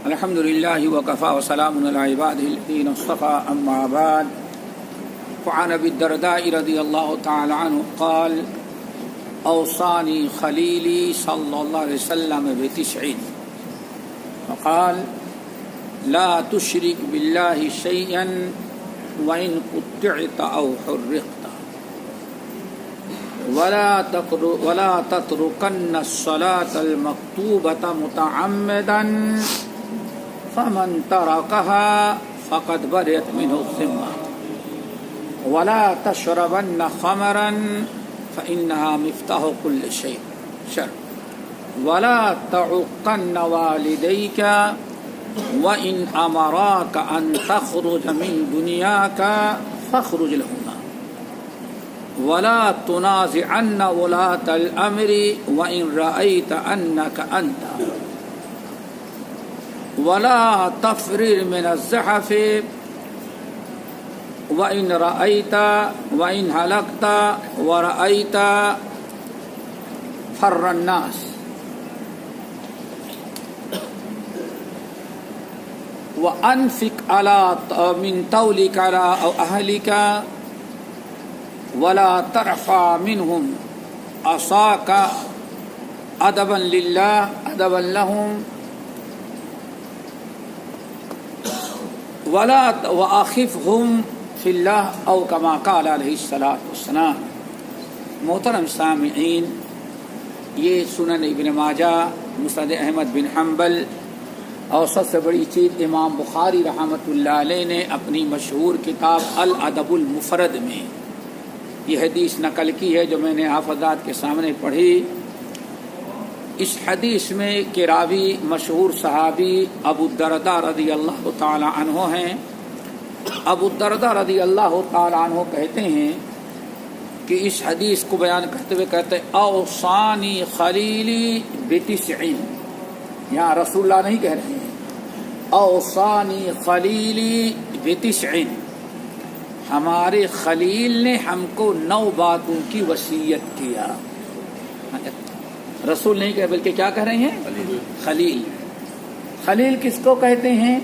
الحمد لله وكفى وسلام على عباده الذين اصطفى أما بعد. وعن أبي الدرداء رضي الله تعالى عنه قال: أوصاني خليلي صلى الله عليه وسلم ب9 فقال: لا تشرك بالله شيئا وإن قطعت أو حرقت ولا تتركن الصلاة المكتوبة متعمدا فمن تركها فقد برئت منه الذمة ولا تشربن خمرا فإنها مفتاح كل شيء شر ولا تعقن والديك وإن أمراك أن تخرج من دنياك فاخرج لهما ولا تنازعن ولاة الأمر وإن رأيت أنك أنت ولا تفرر من الزحف وإن رأيت وإن هلكت ورأيت فر الناس وأنفق على من طولك على أهلك ولا ترفع منهم عصاك أدبا لله أدبا لهم ولا وآخفهم فی اللہ او کما قال علیہ الصلوۃ والسلام. محترم سامعین، یہ سنن ابن ماجہ، مسند احمد بن حنبل اور سب سے بڑی چیز امام بخاری رحمۃ اللہ علیہ نے اپنی مشہور کتاب الادب المفرد میں یہ حدیث نقل کی ہے جو میں نے آپ حضرات کے سامنے پڑھی. اس حدیث میں کہ راوی مشہور صحابی ابو الدرداء رضی اللہ تعالی عنہ ہیں. ابو الدرداء رضی اللہ تعالی عنہ کہتے ہیں کہ اس حدیث کو بیان کرتے ہوئے کہتے ہیں: اوصانی خلیلی ب9. یہاں رسول اللہ نہیں کہہ رہے ہیں، اوصانی خلیلی ب9. ہمارے خلیل نے ہم کو 9 باتوں کی وصیت کیا. رسول نہیں کہہ بلکہ کیا کہہ رہے ہیں؟ خلیل. خلیل کس کو کہتے ہیں؟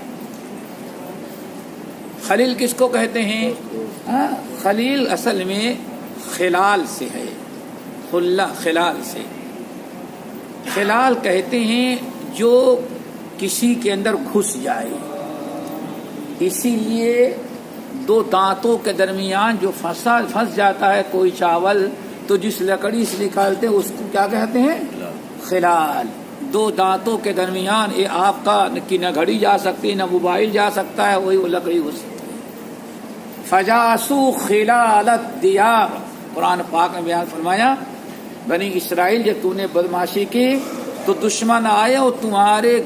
خلیل کس کو کہتے ہیں؟ خلیل اصل میں خلال سے ہے، خلال سے. خلال کہتے ہیں جو کسی کے اندر گھس جائے. اسی لیے 2 دانتوں کے درمیان جو پھنس جاتا ہے کوئی چاول، تو جس لکڑی سے نکالتے ہیں اس کو کیا کہتے ہیں؟ خلال. 2 دانتوں کے درمیان یہ آپ کا نہ گھڑی جا سکتی نہ موبائل جا سکتا ہے، وہی وہ لکڑی ہو سکتی ہے. فجاسو خلال الدیار، قرآن پاک نے بیان فرمایا بنی اسرائیل جب تو نے بدماشی کی تو دشمن آئے اور تمہارے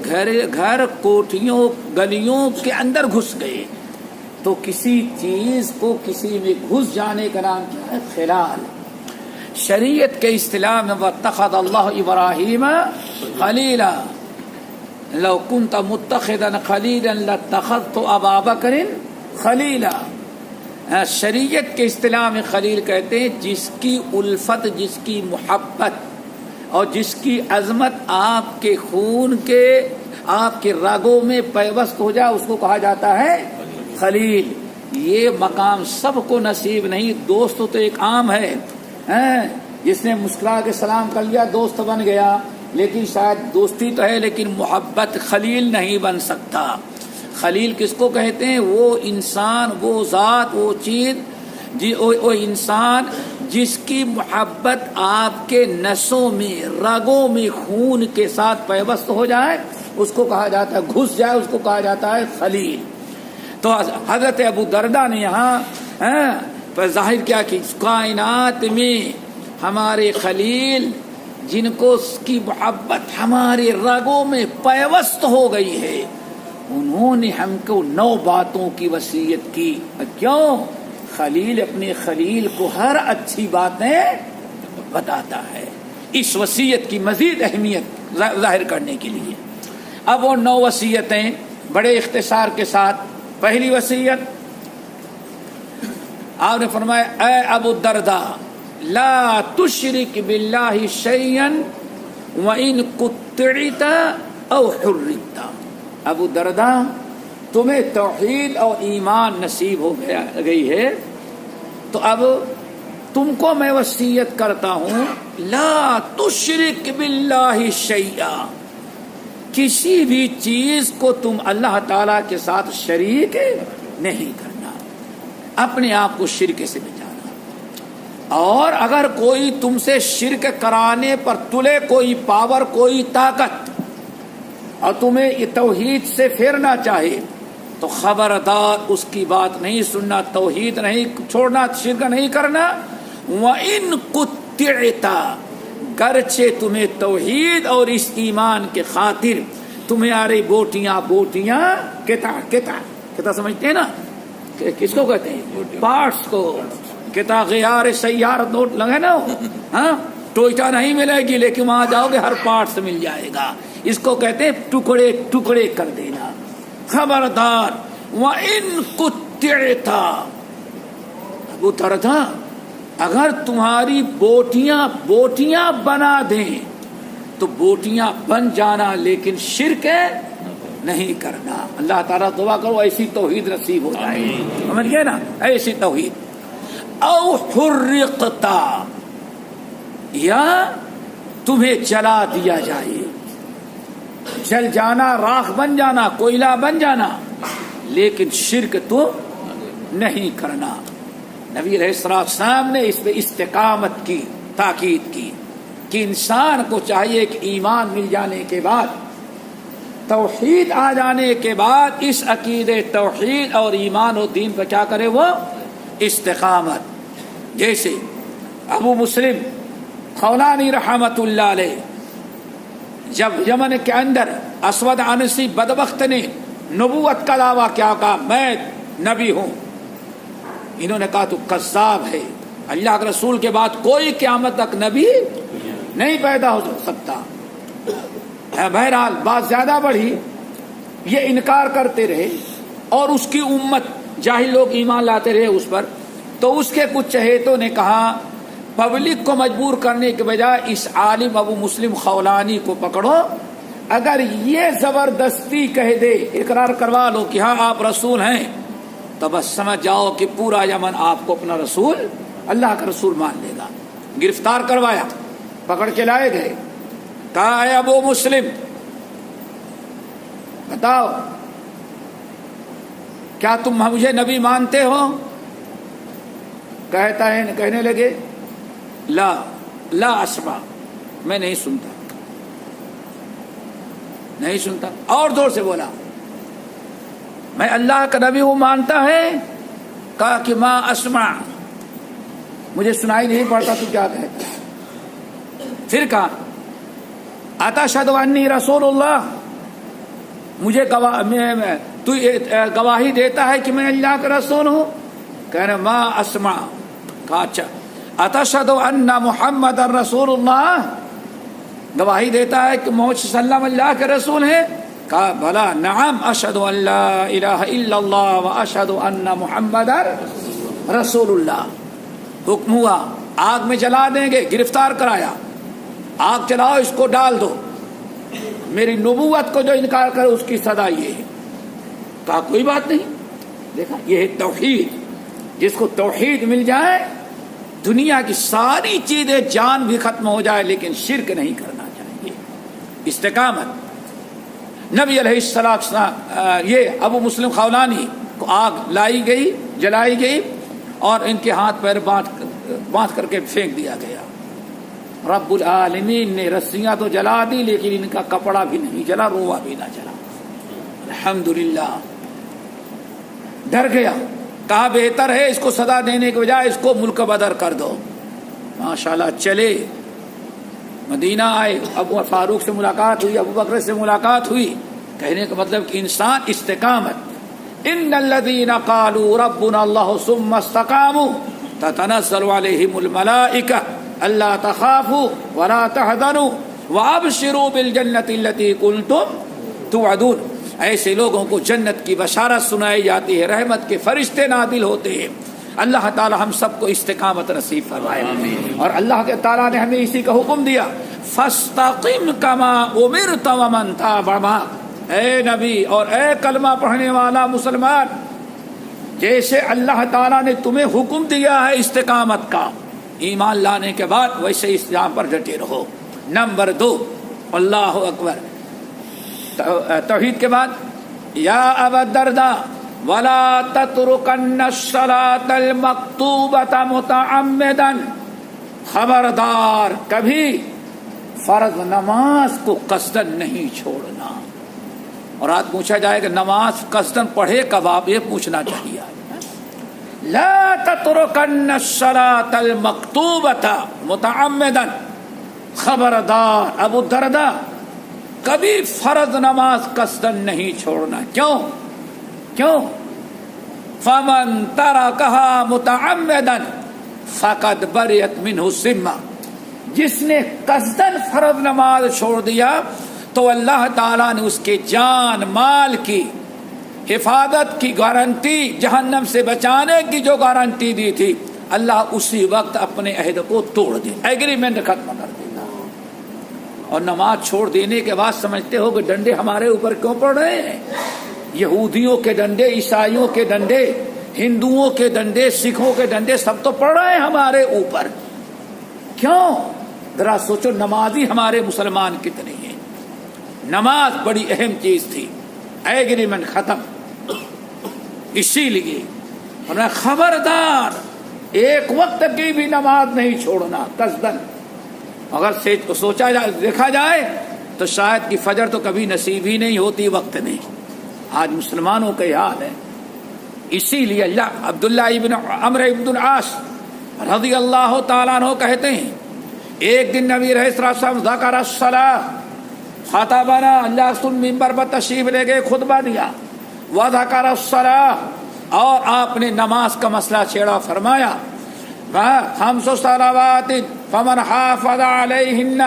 گھر کوٹھیوں گلیوں کے اندر گھس گئے. تو کسی چیز کو کسی میں گھس جانے کا نام کیا ہے؟ خلال. شریعت کے اصطلاح میں واتخذ اللہ ابراہیم خلیلا لو کنت متخذا خلیلا لاتخذت ابا بکر خلیلا. شریعت کے اصطلاح میں خلیل کہتے ہیں جس کی الفت، جس کی محبت اور جس کی عظمت آپ کے خون کے، آپ کے رگوں میں پیوست ہو جائے، اس کو کہا جاتا ہے خلیل. یہ مقام سب کو نصیب نہیں. دوست تو ایک عام ہے، جس نے مسکرا کے سلام کر لیا دوست بن گیا، لیکن شاید دوستی تو ہے لیکن محبت خلیل نہیں بن سکتا. خلیل کس کو کہتے ہیں؟ وہ انسان، وہ ذات، وہ چیز، وہ انسان جس کی محبت آپ کے نسوں میں، رگوں میں، خون کے ساتھ پیوست ہو جائے، اس کو کہا جاتا ہے، گھس جائے اس کو کہا جاتا ہے خلیل. تو حضرت ابو درداء نے یہاں ظاہر کیا کہ کائنات میں ہمارے خلیل جن کو اس کی محبت ہمارے رگوں میں پیوست ہو گئی ہے، انہوں نے ہم کو 9 باتوں کی وصیت کی. کیوں؟ خلیل اپنے خلیل کو ہر اچھی باتیں بتاتا ہے. اس وصیت کی مزید اہمیت ظاہر کرنے کے لیے اب وہ 9 وصیتیں بڑے اختصار کے ساتھ. پہلی وصیت آپ نے فرمایا: اے ابو الدرداء لا تشرک باللہ شیئا وان قطعت او حرمت. ابو دردا تمہیں توحید اور ایمان نصیب ہو گئی ہے تو اب تم کو میں وصیت کرتا ہوں لا تشرک باللہ شیئا، کسی بھی چیز کو تم اللہ تعالی کے ساتھ شریک نہیں کرنا، اپنے آپ کو شرک سے بچانا۔ اور اگر کوئی تم سے شرک کرانے پر تلے کوئی پاور کوئی طاقت اور تمہیں توحید سے پھیرنا چاہے تو خبردار اس کی بات نہیں سننا، توحید نہیں چھوڑنا، شرک نہیں کرنا۔ وَإِن قُطِّعْتَ، گرچہ تمہیں توحید اور اس ایمان کے خاطر تمہاری بوٹیاں کتا سمجھتے ہیں نا، کس کو کہتے ہیں؟ پارٹس کو، کتا غیار سیارت نوٹ لگے نا، ہاں ٹوئٹا نہیں ملے گی لیکن وہاں جاؤ گے ہر پارٹس مل جائے گا، اس کو کہتے ہیں ٹکڑے ٹکڑے کر دینا۔ خبردار وَإِن قُطِّعْتَ، ابو دردا اگر تمہاری بوٹیاں بنا دیں تو بوٹیاں بن جانا لیکن شرک نہیں کرنا۔ اللہ تعالیٰ دعا کرو ایسی توحید نصیب ہو جائے، سمجھ گئے نا، ایسی توحید۔ او حرقتا، یا تمہیں جلا دیا جائے، جل جانا، راکھ بن جانا، کوئلہ بن جانا، لیکن شرک تو نہیں کرنا۔ نبی علیہ السلام نے اس پہ استقامت کی تاکید کی کہ انسان کو چاہیے کہ ایمان مل جانے کے بعد، توحید آ جانے کے بعد اس عقیدے توحید اور ایمان و دین پہ کیا کرے، وہ استقامت۔ جیسے ابو مسلم خولانی رحمت اللہ علیہ جب یمن کے اندر اسود عنسی بدبخت نے نبوت کا دعویٰ کیا، کہا میں نبی ہوں، انہوں نے کہا تو کذاب ہے، اللہ کے رسول کے بعد کوئی قیامت تک نبی نہیں پیدا ہو سکتا۔ بہرحال بات زیادہ بڑھی، یہ انکار کرتے رہے اور اس کی امت جاہل لوگ ایمان لاتے رہے اس پر، تو اس کے کچھ چہیتوں نے کہا پبلک کو مجبور کرنے کے بجائے اس عالم ابو مسلم خولانی کو پکڑو، اگر یہ زبردستی کہہ دے، اقرار کروا لو کہ ہاں آپ رسول ہیں، تو بس سمجھ جاؤ کہ پورا یمن آپ کو اپنا رسول، اللہ کا رسول مان لے گا۔ گرفتار کروایا، پکڑ کے لائے گئے، کہا اے ابو مسلم بتاؤ کیا تم مجھے نبی مانتے ہو؟ کہنے لگے لا اسمع، میں نہیں سنتا، اور زور سے بولا میں اللہ کا نبی ہوں، مانتا ہے؟ کہا کہ ما اسمع، مجھے سنائی نہیں پڑتا تو کیا کہتا۔ پھر کہا اتشہد انی رسول اللہ، مجھے تو گواہی دیتا ہے کہ میں اللہ کا رسول ہوں؟ کہنا ما اسمع۔ کہا اچھا اتشہد ان محمد رسول اللہ، گواہی دیتا ہے کہ محمد صلی اللہ علیہ وسلم اللہ کے رسول ہیں؟ کہا بلا نعم اشہد ان لا الہ الا اللہ و اشہد ان محمد رسول اللہ۔ حکم ہوا آگ میں جلا دیں گے، گرفتار کرایا، آگ چلاؤ، اس کو ڈال دو، میری نبوت کو جو انکار کرے اس کی سزا یہ ہے۔ کہا کوئی بات نہیں۔ دیکھا یہ ہے توحید، جس کو توحید مل جائے دنیا کی ساری چیزیں جان بھی ختم ہو جائے لیکن شرک نہیں کرنا چاہیے۔ استقامت۔ نبی علیہ السلام یہ ابو مسلم خولانی کو آگ لائی گئی، جلائی گئی اور ان کے ہاتھ پیر باندھ کر کے پھینک دیا گیا۔ رب العالمین نے رسیاں تو جلا دی لیکن ان کا کپڑا بھی نہیں جلا، روا بھی نہ جلا۔ الحمدللہ ڈر گیا، کہا بہتر ہے اس کو سزا دینے کے بجائے اس کو ملک بدر کر دو۔ ماشاءاللہ چلے مدینہ آئے، ابو فاروق سے ملاقات ہوئی، ابو بکر سے ملاقات ہوئی۔ کہنے کا مطلب کہ انسان استقامت۔ ان الذین قالوا ربنا اللہ ثم استقاموا تتنزل علیہم الملائکہ الا تخافوا ولا تحزنوا وابشروا بالجنۃ التي کنتم توعدون۔ ایسے لوگوں کو جنت کی بشارت سنائی جاتی ہے، رحمت کے فرشتے نازل ہوتے ہیں۔ اللہ تعالی ہم سب کو استقامت نصیب فرمائے، اور اللہ کے تعالیٰ نے ہمیں اسی کا حکم دیا فاستقم کما امرت ومن تاب معک، اے نبی اور اے کلمہ پڑھنے والا مسلمان، جیسے اللہ تعالیٰ نے تمہیں حکم دیا ہے استقامت کا ایمان لانے کے بعد، ویسے اسلام پر ڈٹے رہو۔ نمبر 2، اللہ اکبر، توحید کے بعد یا ابا الدرداء ولا تترکن الصلاۃ المکتوبۃ متعمدا، خبردار کبھی فرض نماز کو قصدن نہیں چھوڑنا۔ اور آج پوچھا جائے کہ نماز قصدن پڑھے کب آپ، یہ پوچھنا چاہیے۔ لا تترکن الصلاۃ المکتوبۃ متعمدا، خبردار ابو الدرداء کبھی فرض نماز قصدن نہیں چھوڑنا۔ کیوں؟ فمن ترکھا متعمدا فقد بریت منہ الذمہ، جس نے قصدن فرض نماز چھوڑ دیا تو اللہ تعالیٰ نے اس کے جان مال کی حفاظت کی گارنٹی، جہنم سے بچانے کی جو گارنٹی دی تھی، اللہ اسی وقت اپنے عہد کو توڑ دے، ایگریمنٹ ختم کر دیتا۔ اور نماز چھوڑ دینے کے بعد سمجھتے ہو کہ ڈنڈے ہمارے اوپر کیوں پڑ رہے ہیں؟ یہودیوں کے ڈنڈے، عیسائیوں کے ڈنڈے، ہندوؤں کے ڈنڈے، سکھوں کے ڈنڈے سب تو پڑ رہے ہیں ہمارے اوپر، کیوں؟ ذرا سوچو نمازی ہمارے مسلمان کتنے ہیں۔ نماز بڑی اہم چیز تھی، ایگریمنٹ ختم۔ اسی لیے خبردار ایک وقت کی بھی نماز نہیں چھوڑنا قصدن۔ اگر سوچا جائے، دیکھا جائے تو شاید کہ فجر تو کبھی نصیب ہی نہیں ہوتی، وقت نہیں۔ آج مسلمانوں کا حال ہے۔ اسی لیے اللہ عبداللہ ابن عمرو ابن العاص رضی اللہ تعالیٰ عنہ کہتے ہیں، ایک دن نبی علیہ السلام ذکر الصلاۃ خطبنا، اللہ رسول ممبر پر تشریف لے گئے، خطبہ دیا، وذکر الصلاۃ، اور آپ نے نماز کا مسئلہ چھیڑا، فرمایا خمس صلوات فمن حافظ علیہن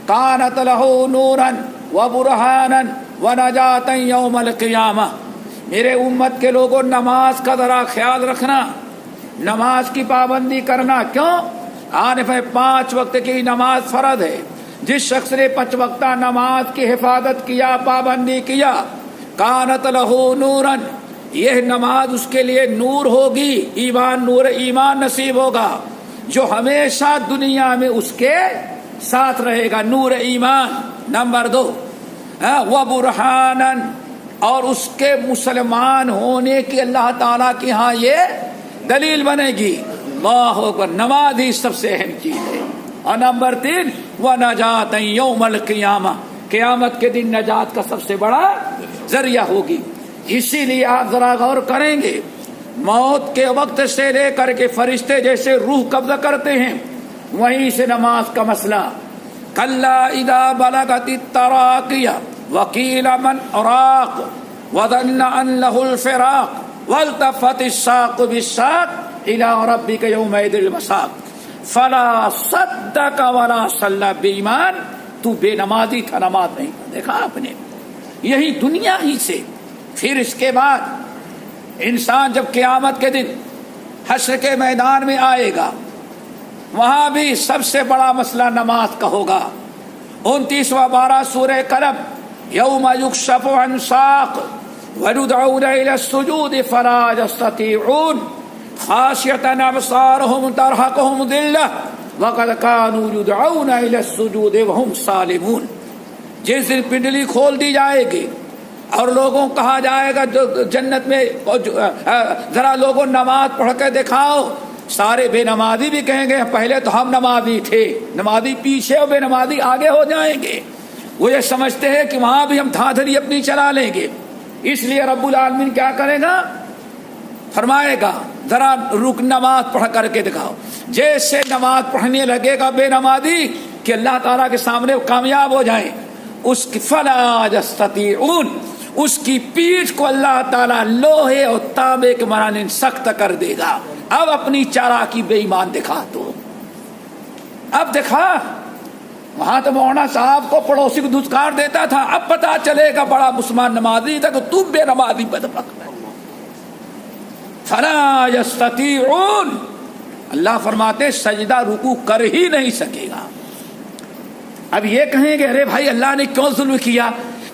کانت لہ نورا وبرہانا ونجاتا یوم القیامہ۔ میرے امت کے لوگوں، نماز کا ذرا خیال رکھنا، نماز کی پابندی کرنا۔ کیوں؟ آنے پہ 5 وقت کی نماز فرض ہے۔ جس شخص نے 5 وقتہ نماز کی حفاظت کیا، پابندی کیا، کانت لہ نورن، یہ نماز اس کے لیے نور ہوگی، ایمان، نور ایمان نصیب ہوگا جو ہمیشہ دنیا میں اس کے ساتھ رہے گا، نور ایمان۔ نمبر 2، وبرہانا، اور اس کے مسلمان ہونے کی اللہ تعالیٰ کے ہاں یہ دلیل بنے گی۔ اللہ اکبر، نماز ہی سب سے اہم چیز ہے۔ اور نمبر 3، وَنَجَاتًا یوم القیامہ، قیامت کے دن نجات کا سب سے بڑا ذریعہ ہوگی۔ اسی لیے آپ ذرا غور کریں گے، موت کے وقت سے لے کر کے فرشتے جیسے روح قبضہ کرتے ہیں، وہیں سے نماز کا مسئلہ۔ کَلَّا اِذَا بَلَغَتِ التَّرَاقِیَ وَقِیلَ مَنْ أَرَاقُ وَظَنَّ أَنَّهُ الْفِرَاقُ وَالْتَفَّتِ السَّاقُ بِالسَّاقِ إِلَىٰ رَبِّكَ يَوْمَئِذٍ الْمَسَاقُ فَلَا صَدَّقَ وَلَا صَلَّى بِإِيمَانٍ، تو بے نمازی تھا، نماز نہیں پڑھا۔ دیکھا آپ نے، یہی دنیا ہی سے۔ پھر اس کے بعد انسان جب قیامت کے دن حشر کے میدان میں آئے گا، وہاں بھی سب سے بڑا مسئلہ نماز کا ہوگا۔ 29واں پارہ سورہ قلم، یوم یکشف عن ساق ویدعون الی السجود فلا یستطیعون خاشعۃ ابصارهم ترہقهم ذلہ وقد كانوا یدعون الی السجود وهم سالمون۔ جس دن پنڈلی کھول دی جائے گی اور لوگوں کہا جائے گا جو جنت میں ذرا لوگوں نماز پڑھ کے دکھاؤ، سارے بے نمازی بھی کہیں گے پہلے تو ہم نمازی تھے، نمازی پیچھے اور بے نمازی آگے ہو جائیں گے۔ وہ یہ سمجھتے ہیں کہ وہاں بھی ہم دھاندلی اپنی چلا لیں گے۔ اس لیے رب العالمین کیا کرے گا؟ فرمائے گا ذرا رک، نماز پڑھ کر کے دکھاؤ۔ جیسے نماز پڑھنے لگے گا بے نمازی کہ اللہ تعالیٰ کے سامنے کامیاب ہو جائیں، اس کی فلا یستطیعون، اس کی پیٹھ کو اللہ تعالیٰ لوہے اور تانبے کے مانند سخت کر دے گا۔ اب اپنی چالاکی بے ایمان دکھا تو، اب دکھا۔ وہاں تو مولانا صاحب کو پڑوسی کو دھتکار دیتا تھا، اب پتا چلے گا بڑا مسلمان نمازی تھا کہ تم بے نمازی بدبخت ہے۔ فلا یستطیعون، اللہ فرماتے سجدہ رکوع کر ہی نہیں سکے گا۔ اب یہ کہیں گے ارے بھائی اللہ نے کیوں ظلم کیا؟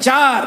4,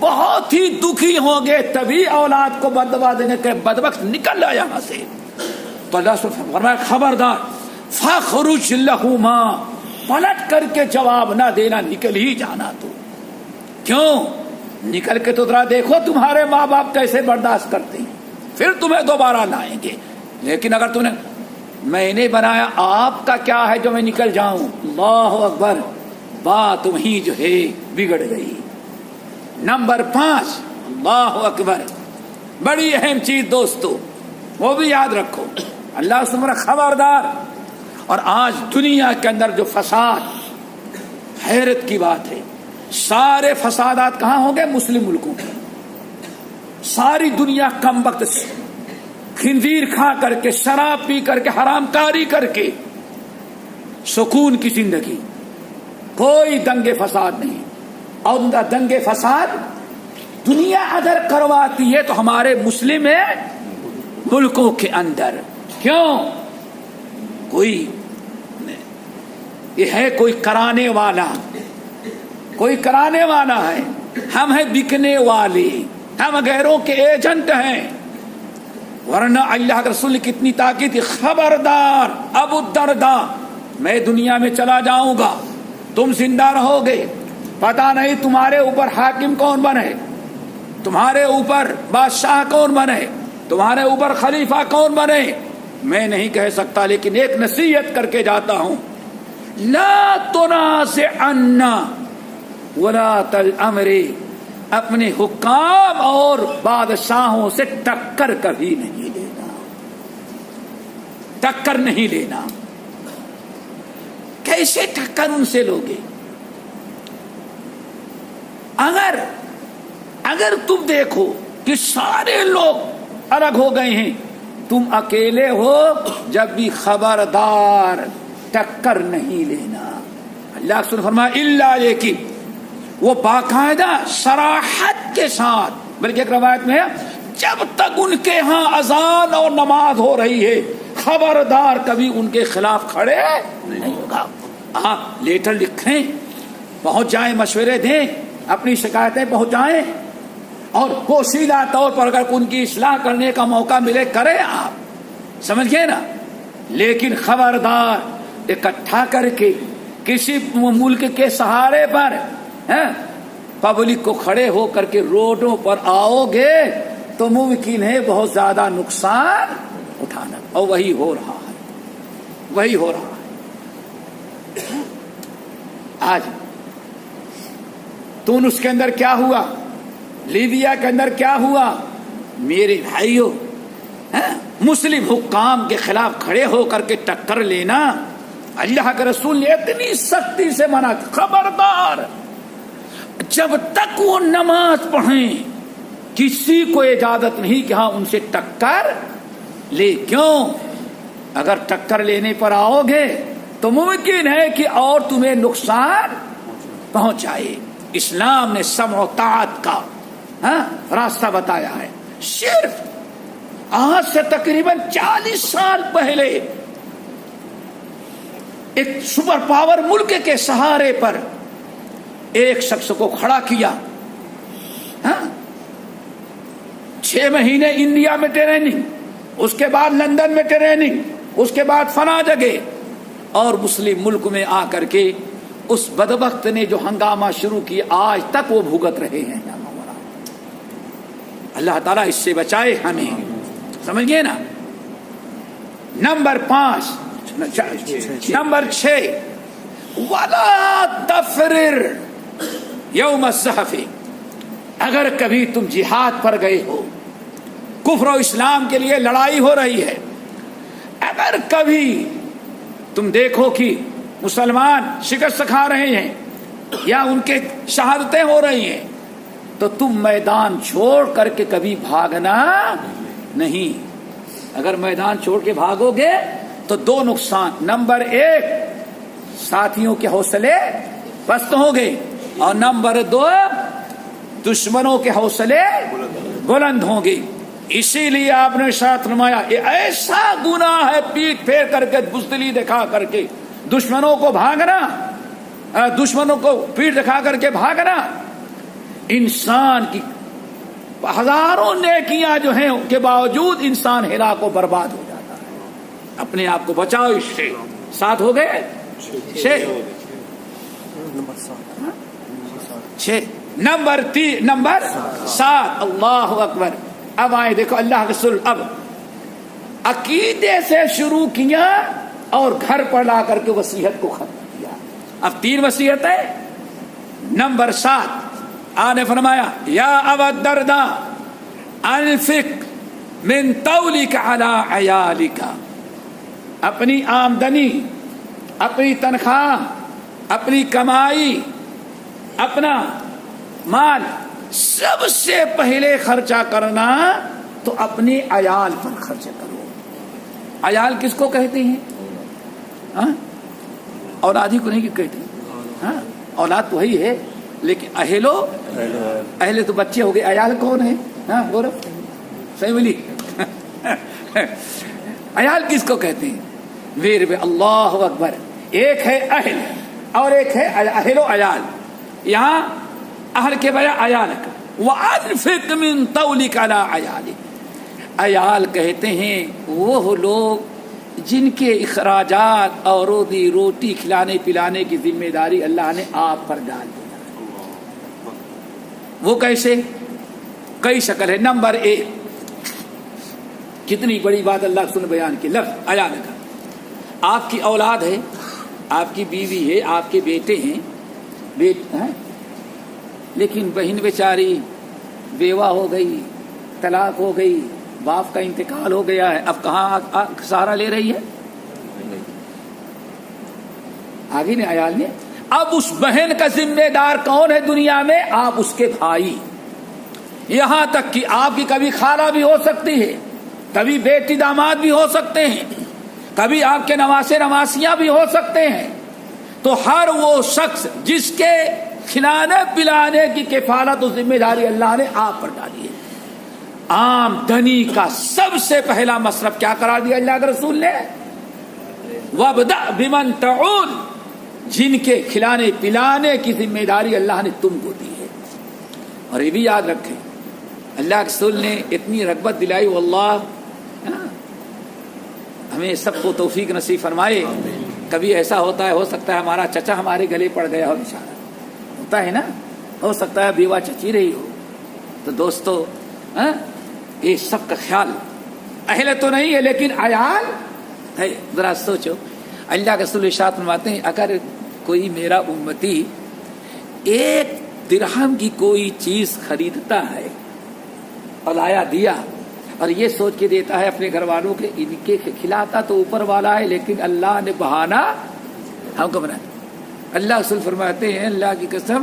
بہت ہی دکھی ہوں گے، تبھی اولاد کو بددعا دیں گے کہ بدبخت نکل جا یہاں سے. تو اللہ سے فرمایا خبردار، فاخرج لہما، پلٹ کر کے جواب نہ دینا، نکل ہی جانا. تو کیوں؟ نکل کے تو ذرا دیکھو تمہارے ماں باپ کیسے برداشت کرتے ہیں، پھر تمہیں دوبارہ لائیں گے. لیکن اگر تم نے میں نے بنایا، آپ کا کیا ہے جو میں نکل جاؤں؟ اللہ اکبر، بات وہیں جو ہے بگڑ گئی. نمبر 5، اللہ اکبر، بڑی اہم چیز دوستو، وہ بھی یاد رکھو. اللہ سبحانہ خبردار. اور آج دنیا کے اندر جو فساد، حیرت کی بات ہے، سارے فسادات کہاں ہوں گے؟ مسلم ملکوں کے. ساری دنیا کم وقت خنزیر کھا کر کے، شراب پی کر کے، حرام کاری کر کے سکون کی زندگی، کوئی دنگے فساد نہیں. اور ان کا دنگے فساد دنیا اگر کرواتی ہے تو ہمارے مسلم ملکوں کے اندر. کیوں؟ کوئی یہ ہے، کوئی کرانے والا، کوئی کرانے والا ہے. ہم ہیں بکنے والے، ہم غیروں کے ایجنٹ ہیں. ورنہ اللہ کے رسول نے کتنی تاکید کی، خبردار ابو الدرداء، میں دنیا میں چلا جاؤں گا، تم زندہ رہو گے، پتہ نہیں تمہارے اوپر حاکم کون بنے، تمہارے اوپر بادشاہ کون بنے، تمہارے اوپر خلیفہ کون بنے، میں نہیں کہہ سکتا. لیکن ایک نصیحت کر کے جاتا ہوں، لا تنازعنا ولاۃ الامر، اپنے حکام اور بادشاہوں سے ٹکر کبھی نہیں لینا، ٹکر نہیں لینا. کیسے ٹکر ان سے لوگے؟ اگر تم دیکھو کہ سارے لوگ الگ ہو گئے ہیں، تم اکیلے ہو، جب بھی خبردار ٹکر نہیں لینا. اللہ سبحانہ فرمایا الا، لیکن وہ باقاعدہ صراحت کے ساتھ، بلکہ ایک روایت میں ہے جب تک ان کے ہاں اذان اور نماز ہو رہی ہے، خبردار کبھی ان کے خلاف کھڑے نہیں ہوگا. آپ لیٹر لکھیں، پہنچ جائیں، مشورے دیں، اپنی شکایتیں پہنچائیں، اور پوشیدہ طور پر اگر ان کی اصلاح کرنے کا موقع ملے کریں. آپ سمجھ گئے نا. لیکن خبردار اکٹھا کر کے کسی ملک کے سہارے پر پبلک کو کھڑے ہو کر کے روڈوں پر آؤ گے تو ممکن ہے بہت زیادہ نقصان اٹھانا. اور وہی ہو رہا ہے، وہی ہو رہا ہے. آج تونس کے اندر کیا ہوا، لیبیا کے اندر کیا ہوا، میرے بھائیوں، مسلم حکام کے خلاف کھڑے ہو کر کے ٹکر لینا، اللہ کے رسول نے اتنی سختی سے منع، خبردار جب تک وہ نماز پڑھیں کسی کو اجازت نہیں کہ ہاں ان سے ٹکر لے. کیوں؟ اگر ٹکر لینے پر آؤ گے تو ممکن ہے کہ اور تمہیں نقصان پہنچائے. اسلام نے سمع و طاعت کا راستہ بتایا ہے. صرف آج سے تقریباً 40 سال پہلے ایک سپر پاور ملک کے سہارے پر ایک شخص کو کھڑا کیا. 6 مہینے انڈیا میں ٹریننگ، اس کے بعد لندن میں ٹریننگ، اس کے بعد فلاں جگہ، اور مسلم ملک میں آ کر کے اس بدبخت نے جو ہنگامہ شروع کیا آج تک وہ بھگت رہے ہیں. اللہ تعالیٰ اس سے بچائے ہمیں. سمجھ گئے نا. نمبر 6 ولا تفرر یوم الزحف. اگر کبھی تم جہاد پر گئے ہو، کفر و اسلام کے لیے لڑائی ہو رہی ہے، اگر کبھی تم دیکھو کہ مسلمان شکست کھا رہے ہیں یا ان کے شہادتیں ہو رہی ہیں، تو تم میدان چھوڑ کر کے کبھی بھاگنا نہیں. اگر میدان چھوڑ کے بھاگو گے تو 2 نقصان. نمبر 1 ساتھیوں کے حوصلے پست ہوں گے، اور نمبر 2 دشمنوں کے حوصلے بلند ہوں گے. اسی لیے آپ نے ساتھ فرمایا یہ ایسا گناہ ہے پیٹ پھیر کر کے، بزدلی دکھا کر کے دشمنوں کو بھاگنا، دشمنوں کو پیٹ دکھا کر کے بھاگنا. انسان کی ہزاروں نیکیاں جو ہیں کے باوجود انسان ہلاک و برباد ہو جاتا ہے. اپنے آپ کو بچاؤ اس سے. 7 ہو گئے 6. نمبر 7. اللہ اکبر. اب آئے دیکھو اللہ کے رسول اب عقیدے سے شروع کیا اور گھر پر لا کر کے وصیت کو ختم کیا. اب 3 وصیتیں. نمبر 7 آنے فرمایا یا ابا الدرداء انفق من طولک علی عیالک. اپنی آمدنی، اپنی تنخواہ، اپنی کمائی، اپنا مال سب سے پہلے خرچہ کرنا تو اپنے عیال پر خرچ کرو. عیال کس کو کہتے ہیں؟ ہاں اولاد ہی کو نہیں کہتے. ہاں اولاد تو وہی ہے لیکن اہل تو بچے ہو گئے. عیال کون ہے؟ ہاں بولو صحیح بولی. عیال کس کو کہتے ہیں؟ ویر بے اللہ اکبر. ایک ہے اہل اور ایک ہے اہل و عیال. یہاں اہل کے بجائے عیال کا. وَأَنْفِقْ مِنْ طَوْلِكَ عَلَىٰ عَيَالِكَ. عیال کہتے ہیں وہ لوگ جن کے اخراجات اور روٹی کھلانے پلانے کی ذمہ داری اللہ نے آپ پر ڈال دی. وہ کیسے؟ کئی شکل ہے. نمبر 1 کتنی بڑی بات اللہ سن بیان کی. لفظ عیال کا. آپ کی اولاد ہے، آپ کی بیوی ہے، آپ کے بیٹے ہیں، لیکن بہن بیچاری بیوہ ہو گئی، طلاق ہو گئی، باپ کا انتقال ہو گیا ہے. اب کہاں سہارا لے رہی ہے؟ آگے نے عیال نے. اب اس بہن کا ذمہ دار کون ہے دنیا میں؟ آپ اس کے بھائی. یہاں تک کہ آپ کی کبھی خالہ بھی ہو سکتی ہے، کبھی بیٹی داماد بھی ہو سکتے ہیں، کبھی آپ کے نواسے نواسیاں بھی ہو سکتے ہیں. تو ہر وہ شخص جس کے کھلانے پلانے کی کفالت و ذمہ داری اللہ نے آپ پر ڈالی ہے. آمدنی کا سب سے پہلا مصرف کیا قرار دیا اللہ کے رسول نے؟ وَابْدَأْ بِمَنْ تَعُولُ. جن کے کھلانے پلانے کی ذمہ داری اللہ نے تم کو دی ہے. اور یہ بھی یاد رکھیں اللہ کے رسول نے اتنی رغبت دلائی. واللہ ہمیں سب کو توفیق نصیب فرمائے. کبھی ایسا ہوتا ہے، ہو سکتا ہے ہمارا چچا ہمارے گلے پڑ گیا ہو، بیچارہ ہوتا ہے نا، ہو سکتا ہے بیوہ چچی رہی ہو. تو دوستو یہ سب کا خیال اہل تو نہیں ہے لیکن عیال ہے. ذرا سوچو اللہ کے رسول ارشاد فرماتے ہیں اگر کوئی میرا امتی 1 درہم کی کوئی چیز خریدتا ہے اور لایا دیا اور یہ سوچ کے دیتا ہے اپنے گھر والوں کے ان کے کھلاتا تو اوپر والا ہے لیکن اللہ نے بہانہ ہم کو بنا. اللہ رسول فرماتے ہیں اللہ کی قسم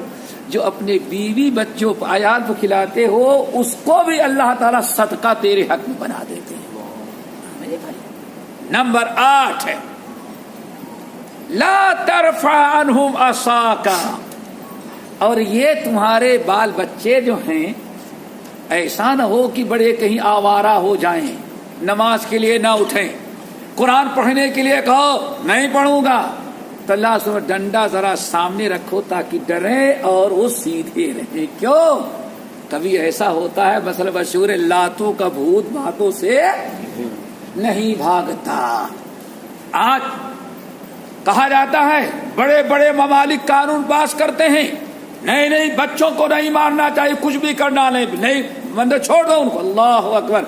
جو اپنے بیوی بچوں عیال کو کھلاتے ہو اس کو بھی اللہ تعالیٰ صدقہ تیرے حق میں بنا دیتے ہیں. نمبر 8 ہے لا ترفع عنہم عصاک. اور یہ تمہارے بال بچے جو ہیں ایسا نہ ہو کہ بڑے کہیں آوارہ ہو جائیں، نماز کے لیے نہ اٹھیں، قرآن پڑھنے کے لیے کہو نہیں پڑھوں گا تو اللہ سے ڈنڈا ذرا سامنے رکھو تاکہ ڈریں اور وہ سیدھے رہیں. کیوں؟ کبھی ایسا ہوتا ہے مثلا مشہور لاتوں کا بھوت باتوں سے نہیں بھاگتا. آج کہا جاتا ہے بڑے بڑے ممالک قانون پاس کرتے ہیں نہیں بچوں کو نہیں مارنا چاہیے، کچھ بھی کرنا نہیں بندے چھوڑ دو ان کو. اللہ اکبر.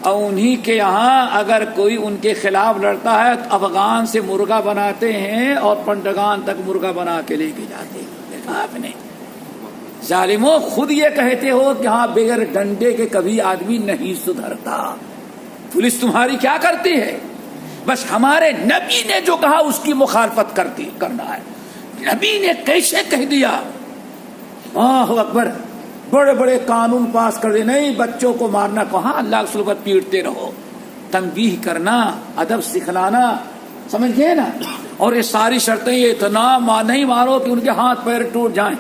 اور انہی کے یہاں اگر کوئی ان کے خلاف لڑتا ہے تو افغان سے مرغا بناتے ہیں اور پنڈگان تک مرغا بنا کے لے کے جاتے ہیں. دیکھا آپ نے ظالموں، خود یہ کہتے ہو کہ ہاں بغیر ڈنڈے کے کبھی آدمی نہیں سدھرتا. پولیس تمہاری کیا کرتی ہے؟ بس ہمارے نبی نے جو کہا اس کی مخالفت کرنا ہے. نبی نے کیسے کہہ دیا؟ اللہ اکبر. بڑے بڑے قانون پاس کر دے نہیں بچوں کو مارنا. کہاں اللہ کے رسول پر پیٹتے رہو، تنبیہ کرنا، ادب سکھلانا، سمجھ گئے نا. اور یہ ساری شرطیں یہ اتنا نہیں مارو کہ ان کے ہاتھ پیر ٹوٹ جائیں،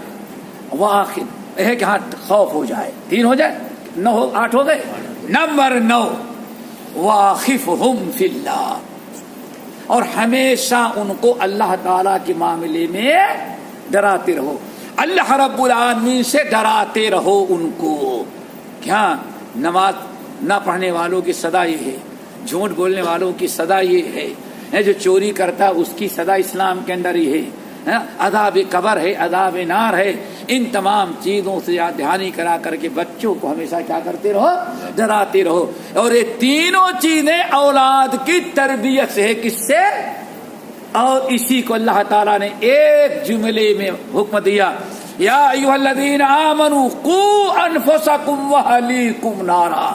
واخر ہے کہ ہاں خوف ہو جائے. 3 ہو جائے 9 8 ہو گئے. نمبر 9 واخفہم فی اللہ. اور ہمیشہ ان کو اللہ تعالی کے معاملے میں ڈراتے رہو. اللہ رب العالمین سے ڈراتے رہو ان کو. کیا نماز نہ پڑھنے والوں کی سزا یہ ہے, جھوٹ بولنے والوں کی سزا یہ ہے, جو چوری کرتا اس کی سزا اسلام کے اندر ہی ہے, عذاب قبر ہے, عذاب نار ہے. ان تمام چیزوں سے یاد دہانی کرا کر کے بچوں کو ہمیشہ کیا کرتے رہو, ڈراتے رہو. اور یہ تینوں چیزیں اولاد کی تربیت سے ہے. کس سے؟ اور اسی کو اللہ تعالیٰ نے ایک جملے میں حکم دیا, یا ایھا الذین آمنوا قوا انفسکم واہلیکم نارا.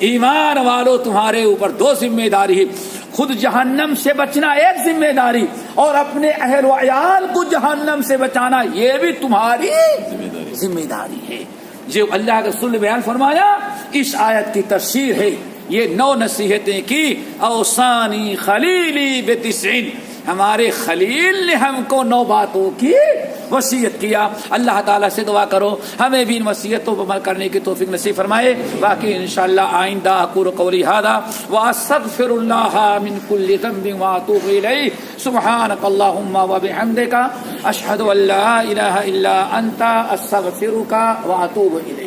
ایمان والو تمہارے اوپر دو ذمہ داری ہے, خود جہنم سے بچنا ایک ذمہ داری, اور اپنے اہل و عیال کو جہنم سے بچانا یہ بھی تمہاری ذمہ داری ہے. جو اللہ کے رسول نے بیان فرمایا اس آیت کی تفسیر ہے. یہ 9 نصیحتیں کی. اوصانی خلیلی بتسعین, ہمارے خلیل نے ہم کو 9 باتوں کی وصیت کیا. اللہ تعالیٰ سے دعا کرو ہمیں بھی ان وصیتوں پر عمل کرنے کی توفیق نصیب فرمائے. باقی انشاءاللہ آئندہ اقول قولی ھذا واستغفر اللہ من کل ذنب واتوب الیہ. سبحانک اللہم وبحمدک اشہد ان لا الہ الا انت استغفرک واتوب الیک.